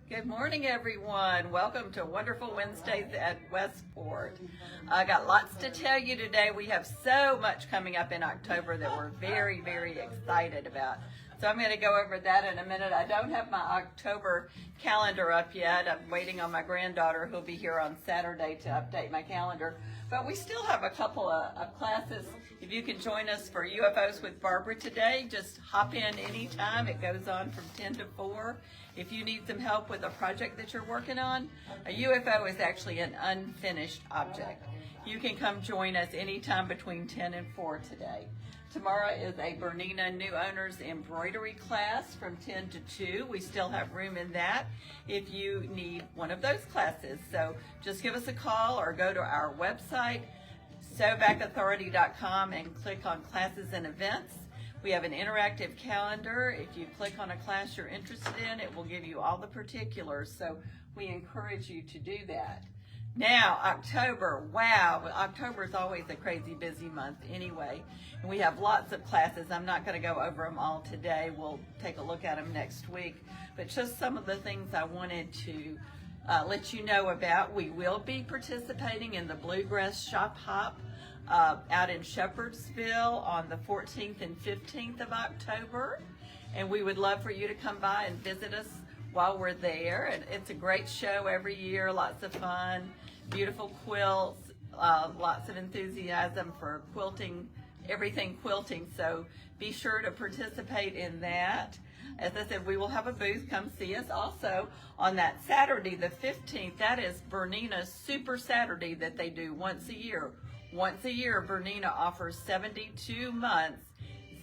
Good morning, everyone. Welcome to Wonderful Wednesdays at Westport. I got lots to tell you today. We have so much coming up in October that we're very, very excited about. So I'm going to go over that in a minute. I don't have my October calendar up yet. I'm waiting on my granddaughter who'll be here on Saturday to update my calendar. But we still have a couple of classes. If you can join us for UFOs with Barbara today, just hop in anytime. It goes on from 10 to 4. If you need some help with a project that you're working on, a UFO is actually an unfinished object. You can come join us anytime between 10 and 4 today. Tomorrow is a Bernina New Owners Embroidery class from 10 to 2. We still have room in that if you need one of those classes. So just give us a call or go to our website, sewbackauthority.com, and click on classes and events. We have an interactive calendar. If you click on a class you're interested in, it will give you all the particulars. So we encourage you to do that. Now, October, wow, October is always a crazy busy month anyway. And we have lots of classes. I'm not going to go over them all today. We'll take a look at them next week. But just some of the things I wanted to let you know about. We will be participating in the Bluegrass Shop Hop out in Shepherdsville on the 14th and 15th of October. And we would love for you to come by and visit us while we're there. And it's a great show every year, lots of fun, beautiful quilts, lots of enthusiasm for quilting, everything quilting. So be sure to participate in that. As I said, we will have a booth. Come see us. Also, on that Saturday, the 15th, that is Bernina's Super Saturday that they do once a year. Once a year, Bernina offers 72 months,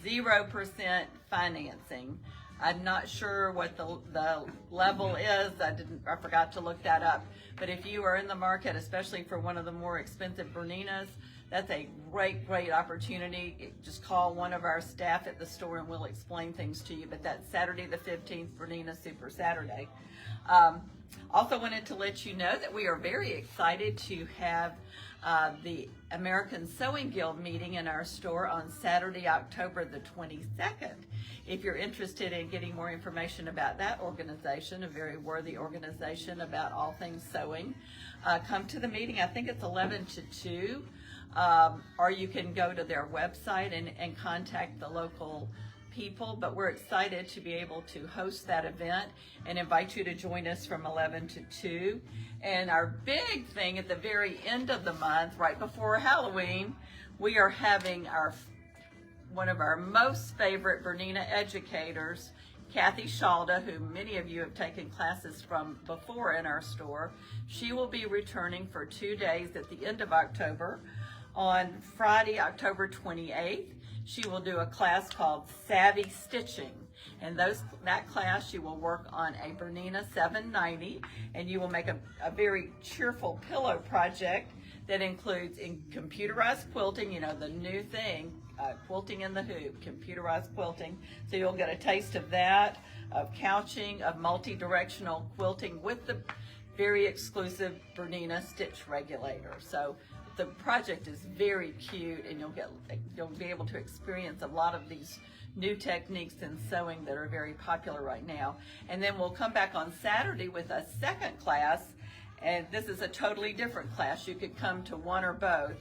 0% financing. I'm not sure what the level is. I forgot to look that up. But if you are in the market, especially for one of the more expensive Berninas, that's a great, great opportunity. Just call one of our staff at the store and we'll explain things to you. But that's Saturday the 15th, Bernina Super Saturday. Also wanted to let you know that we are very excited to have the American Sewing Guild meeting in our store on Saturday, October the 22nd. If you're interested in getting more information about that organization, a very worthy organization about all things sewing, come to the meeting. I think it's 11 to 2, or you can go to their website and contact the local people, but we're excited to be able to host that event and invite you to join us from 11 to 2. And our big thing at the very end of the month, right before Halloween, we are having one of our most favorite Bernina educators, Kathy Shalda, who many of you have taken classes from before in our store. She will be returning for 2 days at the end of October. On Friday, October 28th, she will do a class called Savvy Stitching. And that class, you will work on a Bernina 790, and you will make a very cheerful pillow project that includes computerized quilting, you know, the new thing, quilting in the hoop, computerized quilting. So you'll get a taste of that, of couching, of multi-directional quilting with the very exclusive Bernina stitch regulator. So the project is very cute, and you'll be able to experience a lot of these new techniques in sewing that are very popular right now. And then we'll come back on Saturday with a second class, and this is a totally different class. You could come to one or both,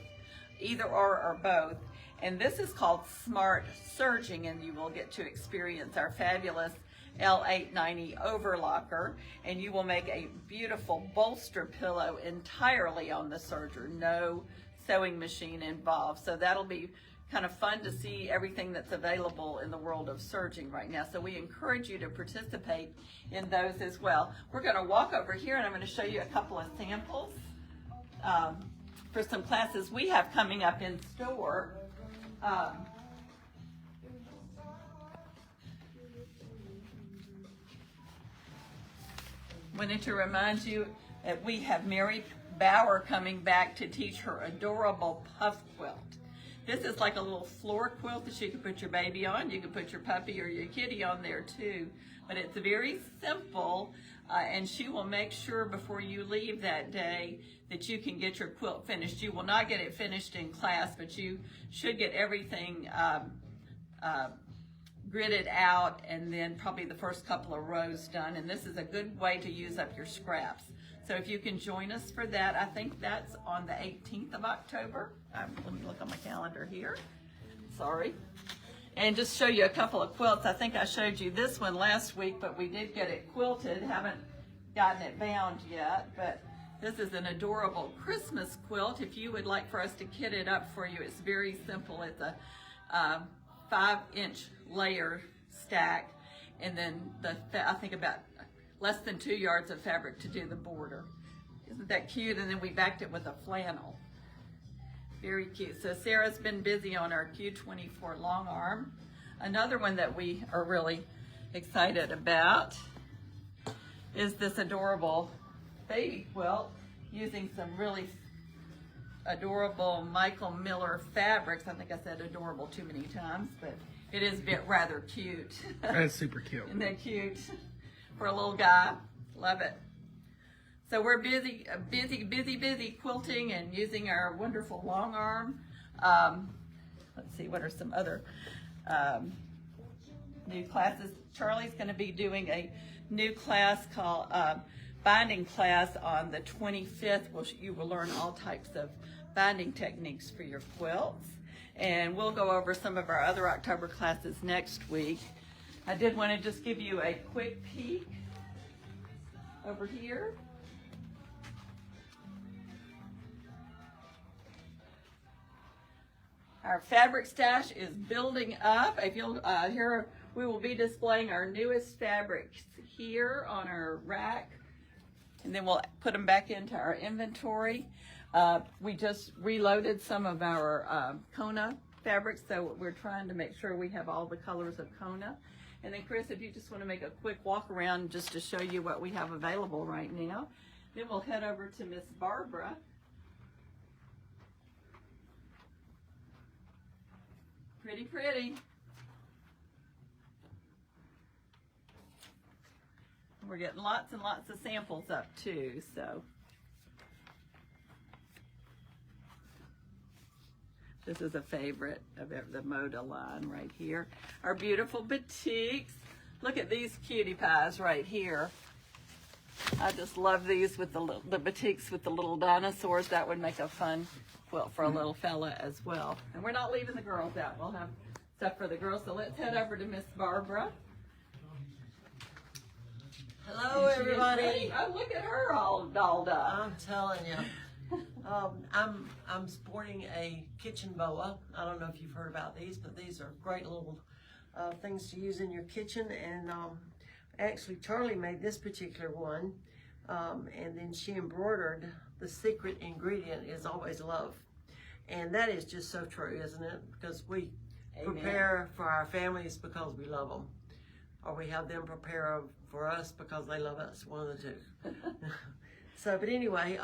either or both. And this is called Smart Serging, and you will get to experience our fabulous L890 overlocker, and you will make a beautiful bolster pillow entirely on the serger, no sewing machine involved. So that'll be kind of fun to see everything that's available in the world of serging right now. So we encourage you to participate in those as well. We're going to walk over here and I'm going to show you a couple of samples for some classes we have coming up in store. Wanted to remind you that we have Mary Bauer coming back to teach her adorable puff quilt. This is like a little floor quilt that you can put your baby on. You can put your puppy or your kitty on there too. But it's very simple, and she will make sure before you leave that day that you can get your quilt finished. You will not get it finished in class, but you should get everything gridded out, and then probably the first couple of rows done. And this is a good way to use up your scraps. So if you can join us for that, I think that's on the 18th of October. Let me look on my calendar here. Sorry. And just show you a couple of quilts. I think I showed you this one last week, but we did get it quilted. Haven't gotten it bound yet, but this is an adorable Christmas quilt. If you would like for us to kit it up for you, it's very simple. It's a 5-inch layer stack, and then I think about less than 2 yards of fabric to do the border. Isn't that cute? And then we backed it with a flannel. Very cute. So Sarah's been busy on our Q24 long arm. Another one that we are really excited about is this adorable baby quilt using some really adorable Michael Miller fabrics. I think I said adorable too many times, but it is rather cute. That's super cute. Isn't that cute? For a little guy. Love it. So we're busy quilting and using our wonderful long arm. Let's see, what are some other new classes? Charlie's going to be doing a new class called binding class on the 25th. You will learn all types of binding techniques for your quilts. And we'll go over some of our other October classes next week. I did want to just give you a quick peek over here. Our fabric stash is building up. If you'll here, we will be displaying our newest fabrics here on our rack, and then we'll put them back into our inventory. We just reloaded some of our Kona fabrics, so we're trying to make sure we have all the colors of Kona. And then Chris, if you just want to make a quick walk around just to show you what we have available right now. Then we'll head over to Miss Barbara. Pretty, pretty. We're getting lots and lots of samples up too, so. This is a favorite of the Moda line right here. Our beautiful batiks. Look at these cutie pies right here. I just love these with the batiks with the little dinosaurs. That would make a fun quilt for a little fella as well. And we're not leaving the girls out. We'll have stuff for the girls. So let's head over to Miss Barbara. Hello, everybody. Oh, look at her all dolled up. I'm telling you. I'm sporting a kitchen boa. I don't know if you've heard about these, but these are great little things to use in your kitchen. And actually, Charlie made this particular one, and then she embroidered. The secret ingredient is always love, and that is just so true, isn't it? Because we prepare for our families because we love them, or we have them prepare for us because they love us. One of the two. So, but anyway.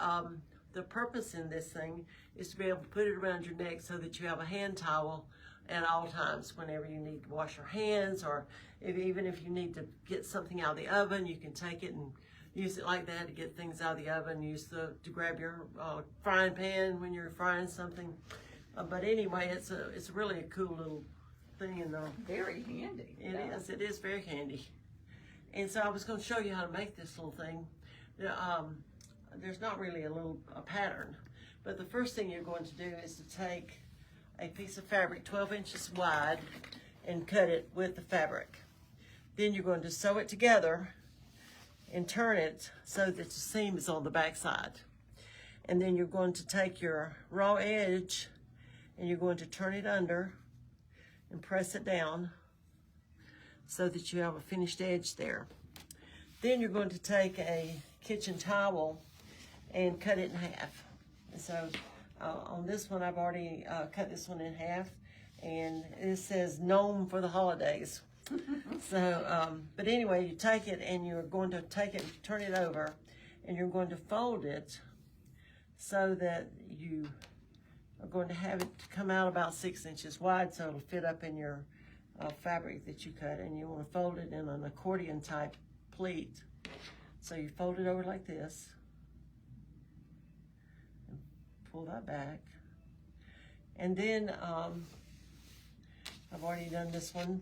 The purpose in this thing is to be able to put it around your neck so that you have a hand towel at all times whenever you need to wash your hands, or even if you need to get something out of the oven, you can take it and use it like that to get things out of the oven. Use to grab your frying pan when you're frying something. But anyway, it's really a cool little thing. And very handy. It is very handy. And so I was going to show you how to make this little thing. There's not really a pattern, but the first thing you're going to do is to take a piece of fabric 12 inches wide and cut it with the fabric. Then you're going to sew it together and turn it so that the seam is on the back side. And then you're going to take your raw edge and you're going to turn it under and press it down so that you have a finished edge there. Then you're going to take a kitchen towel and cut it in half. So on this one, I've already cut this one in half, and it says gnome for the holidays. So, but anyway, you take it and you're going to take it and turn it over, and you're going to fold it so that you are going to have it come out about 6 inches wide, so it'll fit up in your fabric that you cut, and you want to fold it in an accordion type pleat. So you fold it over like this, and pull that back, and then I've already done this one.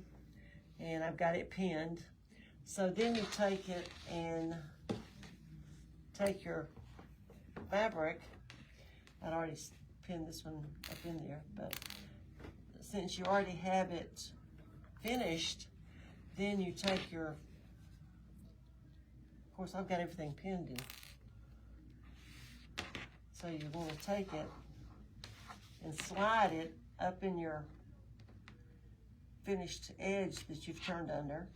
and I've got it pinned. So then you take it and take your fabric. I'd already pinned this one up in there, but since you already have it finished, then you take your, of course I've got everything pinned in. So you want to take it and slide it up in your finished edge that you've turned under.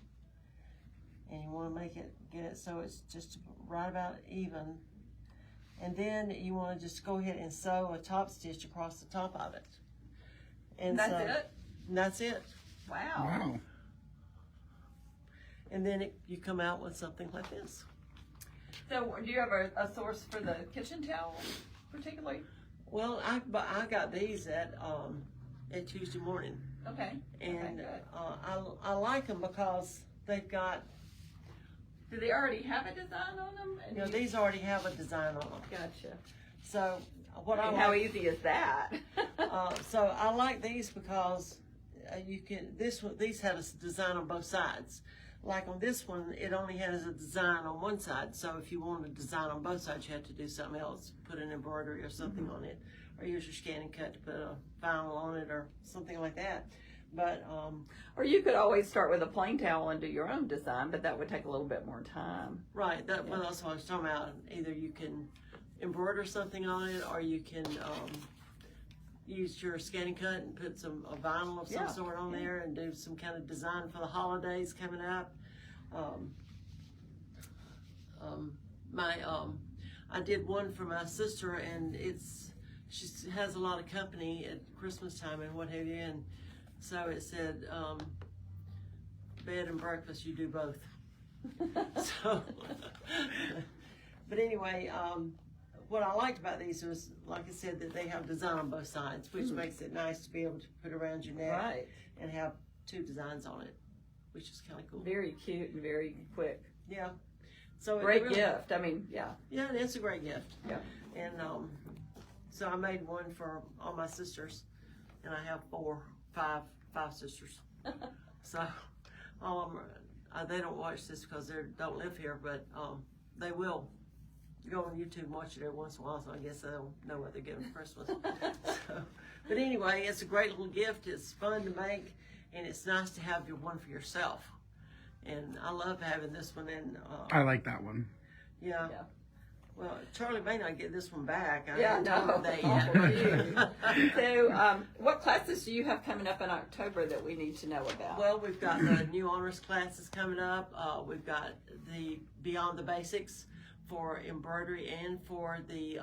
And you want to get it so it's just right about even. And then you want to just go ahead and sew a top stitch across the top of it. And that's it? And that's it. Wow. Wow. And then you come out with something like this. So do you have a source for the kitchen towel particularly? Well, I got these at Tuesday morning. Okay. And Okay, I like them because they've got, do they already have a design on them? And you know, these already have a design on them. Gotcha. So what I And like, how easy is that? so I like these because you can, these have a design on both sides. Like on this one, it only has a design on one side. So if you want a design on both sides, you have to do something else, put an embroidery or something on it, or use your scanning cut to put a vinyl on it or something like that. But or you could always start with a plain towel and do your own design, but that would take a little bit more time. right, that's what I was talking about. Either you can embroider something on it, or you can use your scanning cut and put a vinyl of some sort on there and do some kind of design for the holidays coming up. I did one for my sister, and she has a lot of company at Christmas time and what have you, and so it said bed and breakfast, you do both. So, but anyway, what I liked about these was, like I said, that they have design on both sides, which makes it nice to be able to put around your neck Right. and have two designs on it, which is kind of cool. Very cute and very quick. Yeah. So Great really, gift. I mean, yeah. Yeah, it's a great gift. Yeah. And so I made one for all my sisters, and I have five sisters. So all of them, they don't watch this because they don't live here, but they will go on YouTube and watch it every once in a while, so I guess they'll know what they're getting for Christmas. But anyway, it's a great little gift. It's fun to make, and it's nice to have one for yourself. And I love having this one. And I like that one. yeah. Well, Charlie may not get this one back. I Yeah, haven't told him that yet. So, what classes do you have coming up in October that we need to know about? Well, we've got the new honors classes coming up. We've got the Beyond the Basics for embroidery and for the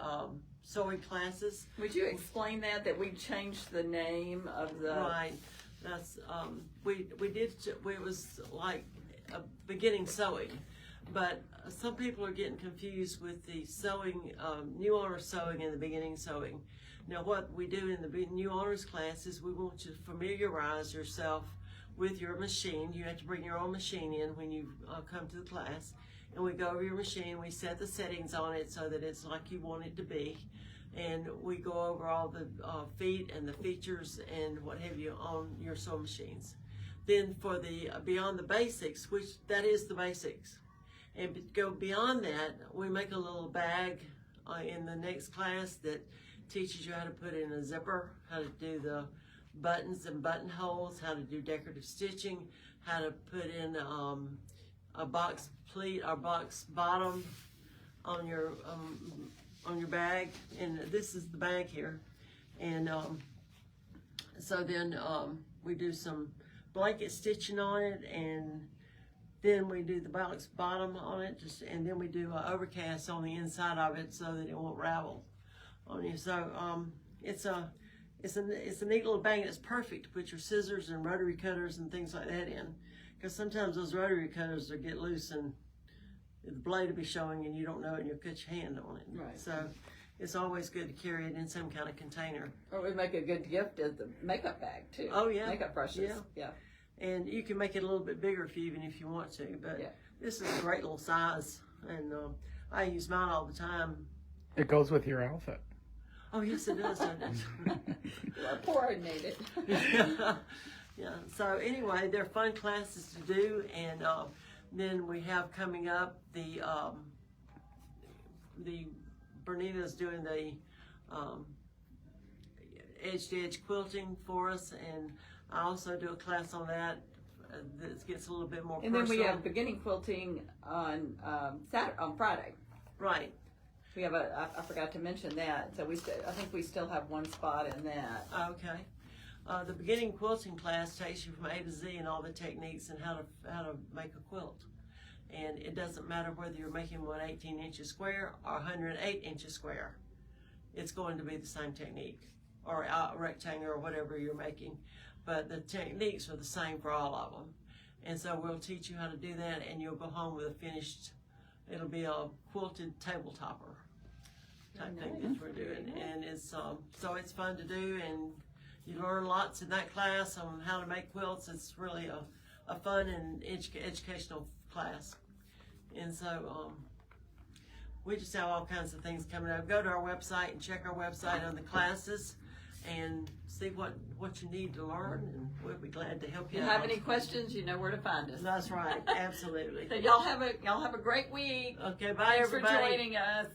sewing classes. Would you explain that we changed the name of the... Right. That's we did. It was like a beginning sewing, but some people are getting confused with the sewing, new honors sewing and the beginning sewing. Now, what we do in the new honors class is we want you to familiarize yourself with your machine. You have to bring your own machine in when you come to the class, and we go over your machine. We set the settings on it so that it's like you want it to be. And we go over all the feet and the features and what have you on your sewing machines. Then for the Beyond the Basics, which that is the basics, and to go beyond that, we make a little bag in the next class that teaches you how to put in a zipper, how to do the buttons and buttonholes, how to do decorative stitching, how to put in a box pleat or box bottom on your bag, and this is the bag here. And so then we do some blanket stitching on it, and then we do the box bottom on it, and then we do an overcast on the inside of it so that it won't ravel on you. So it's a neat little bag, and it's perfect to put your scissors and rotary cutters and things like that in, because sometimes those rotary cutters will get loose and the blade will be showing and you don't know it, and you'll cut your hand on it. Right. So it's always good to carry it in some kind of container. Or we make a good gift as the makeup bag, too. Oh, yeah. Makeup brushes. Yeah. And you can make it a little bit bigger even if you want to, but this is a great little size, and I use mine all the time. It goes with your outfit. Oh, yes, it does, doesn't it? Well, coordinated. Yeah, so anyway, they're fun classes to do, and then we have coming up the Bernina's doing the edge-to-edge quilting for us, and I also do a class on that that gets a little bit more And personal. then we have beginning quilting on Friday. Right. We have I forgot to mention that, so I think we still have one spot in that. Okay. The beginning quilting class takes you from A to Z and all the techniques and how to make a quilt. And it doesn't matter whether you're making one 18 inches square or 108 inches square. It's going to be the same technique, or a rectangle or whatever you're making. But the techniques are the same for all of them. And so we'll teach you how to do that, and you'll go home with a finished, it'll be a quilted table topper type thing that we're doing. And it's so it's fun to do, and you learn lots in that class on how to make quilts. It's really a fun and educational class. And so we just have all kinds of things coming up. Go to our website and check our website on the classes and see what you need to learn, and we'll be glad to help you If you out. have any questions, you know where to find us. That's right, absolutely. So y'all have a great week. Okay, bye Thanks for everybody. joining us.